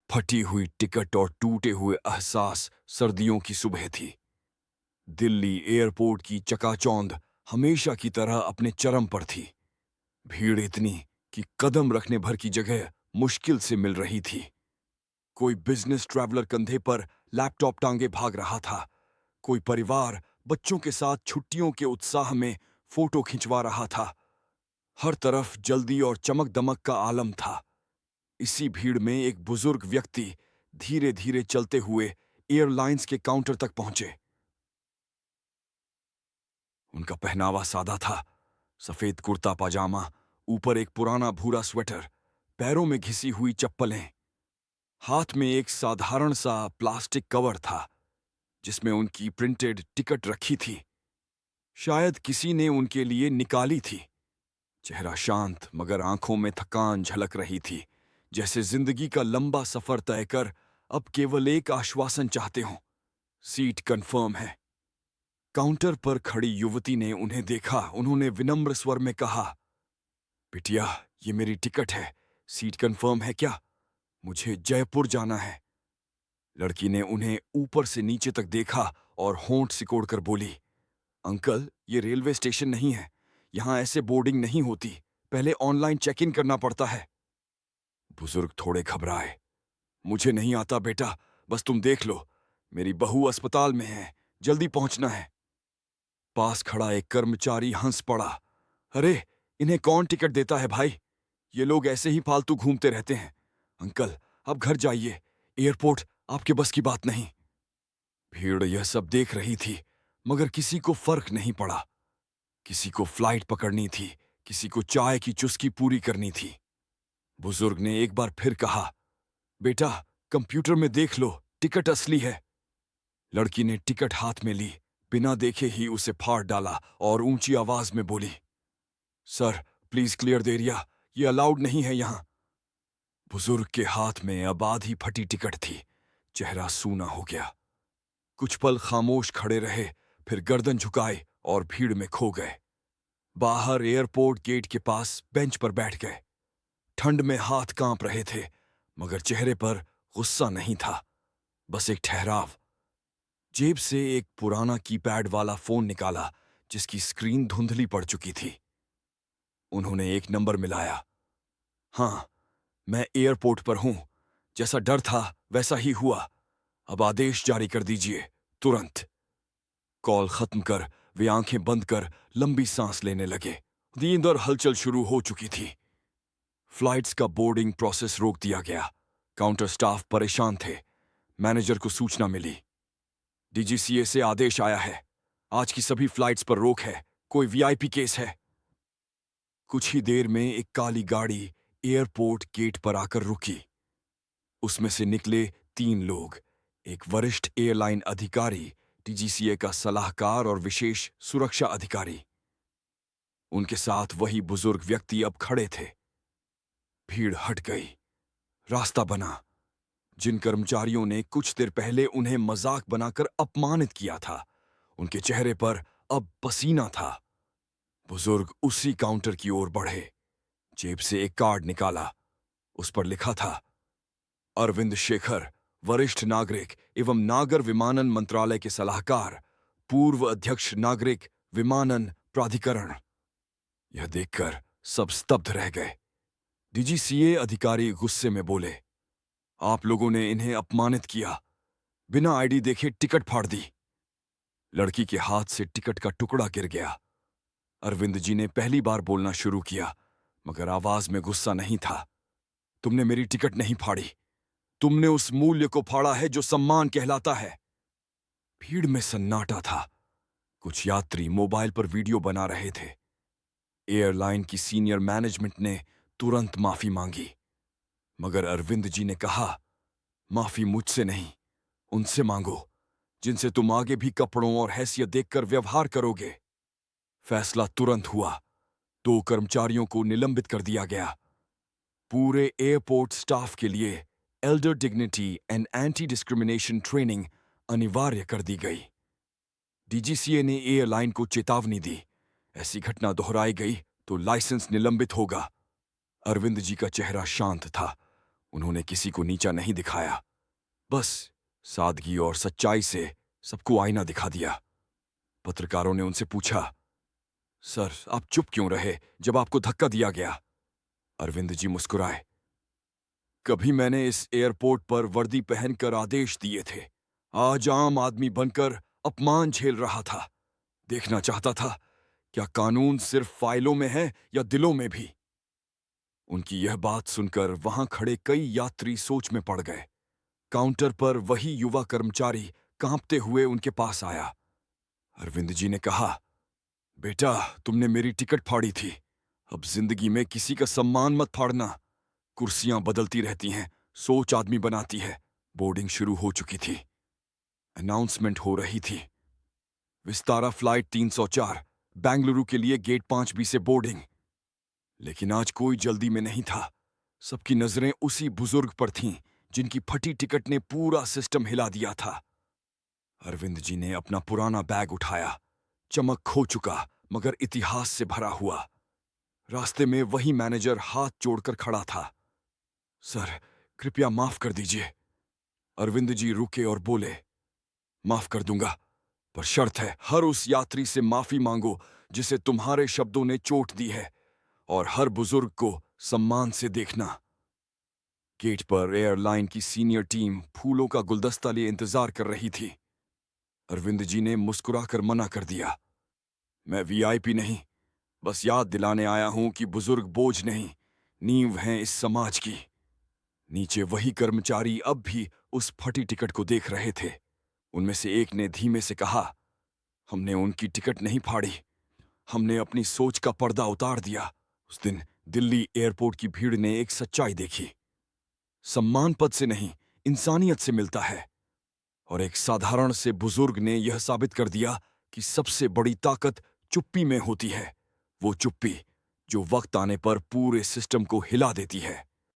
फटी हुई टिकट और टूटे हुए एहसास। सर्दियों की सुबह थी। दिल्ली एयरपोर्ट की चकाचौंध हमेशा की तरह अपने चरम पर थी। भीड़ इतनी कि कदम रखने भर की जगह मुश्किल से मिल रही थी। कोई बिजनेस ट्रैवलर कंधे पर लैपटॉप टांगे भाग रहा था। कोई परिवार बच्चों के साथ छुट्टियों के उत्साह में फोटो खिंचवा रहा था। हर तरफ जल्दी और चमक दमक का आलम था। इसी भीड़ में एक बुजुर्ग व्यक्ति धीरे धीरे चलते हुए एयरलाइंस के काउंटर तक पहुंचे। उनका पहनावा सादा था। सफेद कुर्ता पाजामा, ऊपर एक पुराना भूरा स्वेटर, पैरों में घिसी हुई चप्पलें। हाथ में एक साधारण सा प्लास्टिक कवर था जिसमें उनकी प्रिंटेड टिकट रखी थी। शायद किसी ने उनके लिए निकाली थी। चेहरा शांत मगर आंखों में थकान झलक रही थी, जैसे जिंदगी का लंबा सफर तय कर अब केवल एक आश्वासन चाहते हो, सीट कंफर्म है। काउंटर पर खड़ी युवती ने उन्हें देखा। उन्होंने विनम्र स्वर में कहा, बिटिया, ये मेरी टिकट है। सीट कंफर्म है क्या? मुझे जयपुर जाना है। लड़की ने उन्हें ऊपर से नीचे तक देखा और होंठ सिकोड़कर बोली, अंकल, ये रेलवे स्टेशन नहीं है। यहां ऐसे बोर्डिंग नहीं होती। पहले ऑनलाइन चेक इन करना पड़ता है। बुजुर्ग थोड़े घबराए। मुझे नहीं आता बेटा, बस तुम देख लो। मेरी बहू अस्पताल में है, जल्दी पहुंचना है। पास खड़ा एक कर्मचारी हंस पड़ा। अरे, इन्हें कौन टिकट देता है भाई? ये लोग ऐसे ही फालतू घूमते रहते हैं। अंकल, अब घर जाइए। एयरपोर्ट आपके बस की बात नहीं। भीड़ यह सब देख रही थी मगर किसी को फर्क नहीं पड़ा। किसी को फ्लाइट पकड़नी थी, किसी को चाय की चुस्की पूरी करनी थी। बुजुर्ग ने एक बार फिर कहा, बेटा, कंप्यूटर में देख लो, टिकट असली है। लड़की ने टिकट हाथ में ली, बिना देखे ही उसे फाड़ डाला और ऊंची आवाज में बोली, sir, please clear the area, ये अलाउड नहीं है यहां। बुजुर्ग के हाथ में अब आधी फटी टिकट थी। चेहरा सूना हो गया। कुछ पल खामोश खड़े रहे, फिर गर्दन झुकाए और भीड़ में खो गए। बाहर एयरपोर्ट गेट के पास बेंच पर बैठ गए। ठंड में हाथ कांप रहे थे मगर चेहरे पर गुस्सा नहीं था, बस एक ठहराव। जेब से एक पुराना कीपैड वाला फोन निकाला जिसकी स्क्रीन धुंधली पड़ चुकी थी। उन्होंने एक नंबर मिलाया। हाँ, मैं एयरपोर्ट पर हूं। जैसा डर था वैसा ही हुआ। अब आदेश जारी कर दीजिए, तुरंत। कॉल खत्म कर वे आंखें बंद कर लंबी सांस लेने लगे। नींद और हलचल शुरू हो चुकी थी। फ्लाइट्स का बोर्डिंग प्रोसेस रोक दिया गया। काउंटर स्टाफ परेशान थे। मैनेजर को सूचना मिली, डीजीसीए से आदेश आया है, आज की सभी फ्लाइट्स पर रोक है। कोई वीआईपी केस है। कुछ ही देर में एक काली गाड़ी एयरपोर्ट गेट पर आकर रुकी। उसमें से निकले 3 लोग, एक वरिष्ठ एयरलाइन अधिकारी, डीजीसीए का सलाहकार और विशेष सुरक्षा अधिकारी। उनके साथ वही बुजुर्ग व्यक्ति अब खड़े थे। भीड़ हट गई। रास्ता बना। जिन कर्मचारियों ने कुछ देर पहले उन्हें मजाक बनाकर अपमानित किया था, उनके चेहरे पर अब पसीना था। बुजुर्ग उसी काउंटर की ओर बढ़े। जेब से एक कार्ड निकाला। उस पर लिखा था, अरविंद शेखर, वरिष्ठ नागरिक एवं नागर विमानन मंत्रालय के सलाहकार, पूर्व अध्यक्ष नागरिक विमानन प्राधिकरण। यह देखकर सब स्तब्ध रह गए। डीजीसीए अधिकारी गुस्से में बोले, आप लोगों ने इन्हें अपमानित किया, बिना आईडी देखे टिकट फाड़ दी। लड़की के हाथ से टिकट का टुकड़ा गिर गया। अरविंद जी ने पहली बार बोलना शुरू किया मगर आवाज में गुस्सा नहीं था। तुमने मेरी टिकट नहीं फाड़ी। तुमने उस मूल्य को फाड़ा है जो सम्मान कहलाता है। भीड़ में सन्नाटा था। कुछ यात्री मोबाइल पर वीडियो बना रहे थे। एयरलाइन की सीनियर मैनेजमेंट ने तुरंत माफी मांगी मगर अरविंद जी ने कहा, माफी मुझसे नहीं, उनसे मांगो जिनसे तुम आगे भी कपड़ों और हैसियत देखकर व्यवहार करोगे। फैसला तुरंत हुआ। 2 कर्मचारियों को निलंबित कर दिया गया। पूरे एयरपोर्ट स्टाफ के लिए Elder dignity and anti discrimination training अनिवार्य कर दी गई। डीजीसीए ने एयरलाइन को चेतावनी दी, ऐसी घटना दोहराई गई तो लाइसेंस निलंबित होगा। अरविंद जी का चेहरा शांत था। उन्होंने किसी को नीचा नहीं दिखाया, बस सादगी और सच्चाई से सबको आईना दिखा दिया। पत्रकारों ने उनसे पूछा, सर आप चुप क्यों रहे जब आपको धक्का दिया गया? अरविंद जी मुस्कुराए। कभी मैंने इस एयरपोर्ट पर वर्दी पहनकर आदेश दिए थे, आज आम आदमी बनकर अपमान झेल रहा था। देखना चाहता था क्या कानून सिर्फ फाइलों में है या दिलों में भी। उनकी यह बात सुनकर वहां खड़े कई यात्री सोच में पड़ गए। काउंटर पर वही युवा कर्मचारी कांपते हुए उनके पास आया। अरविंद जी ने कहा, बेटा तुमने मेरी टिकट फाड़ी थी, अब जिंदगी में किसी का सम्मान मत फाड़ना। कुर्सियां बदलती रहती हैं, सोच आदमी बनाती है। बोर्डिंग शुरू हो चुकी थी। अनाउंसमेंट हो रही थी, विस्तारा फ्लाइट 304 बेंगलुरु के लिए गेट 5B से बोर्डिंग। लेकिन आज कोई जल्दी में नहीं था। सबकी नजरें उसी बुजुर्ग पर थीं जिनकी फटी टिकट ने पूरा सिस्टम हिला दिया था। अरविंद जी ने अपना पुराना बैग उठाया, चमक खो चुका मगर इतिहास से भरा हुआ। रास्ते में वही मैनेजर हाथ जोड़कर खड़ा था। सर कृपया माफ कर दीजिए। अरविंद जी रुके और बोले, माफ कर दूंगा, पर शर्त है हर उस यात्री से माफी मांगो जिसे तुम्हारे शब्दों ने चोट दी है, और हर बुजुर्ग को सम्मान से देखना। गेट पर एयरलाइन की सीनियर टीम फूलों का गुलदस्ता लिए इंतजार कर रही थी। अरविंद जी ने मुस्कुराकर मना कर दिया, मैं वीआईपी नहीं, बस याद दिलाने आया हूं कि बुजुर्ग बोझ नहीं, नींव हैं इस समाज की। नीचे वही कर्मचारी अब भी उस फटी टिकट को देख रहे थे। उनमें से एक ने धीमे से कहा, हमने उनकी टिकट नहीं फाड़ी, हमने अपनी सोच का पर्दा उतार दिया। उस दिन दिल्ली एयरपोर्ट की भीड़ ने एक सच्चाई देखी, सम्मान पद से नहीं इंसानियत से मिलता है। और एक साधारण से बुजुर्ग ने यह साबित कर दिया कि सबसे बड़ी ताकत चुप्पी में होती है, वो चुप्पी जो वक्त आने पर पूरे सिस्टम को हिला देती है।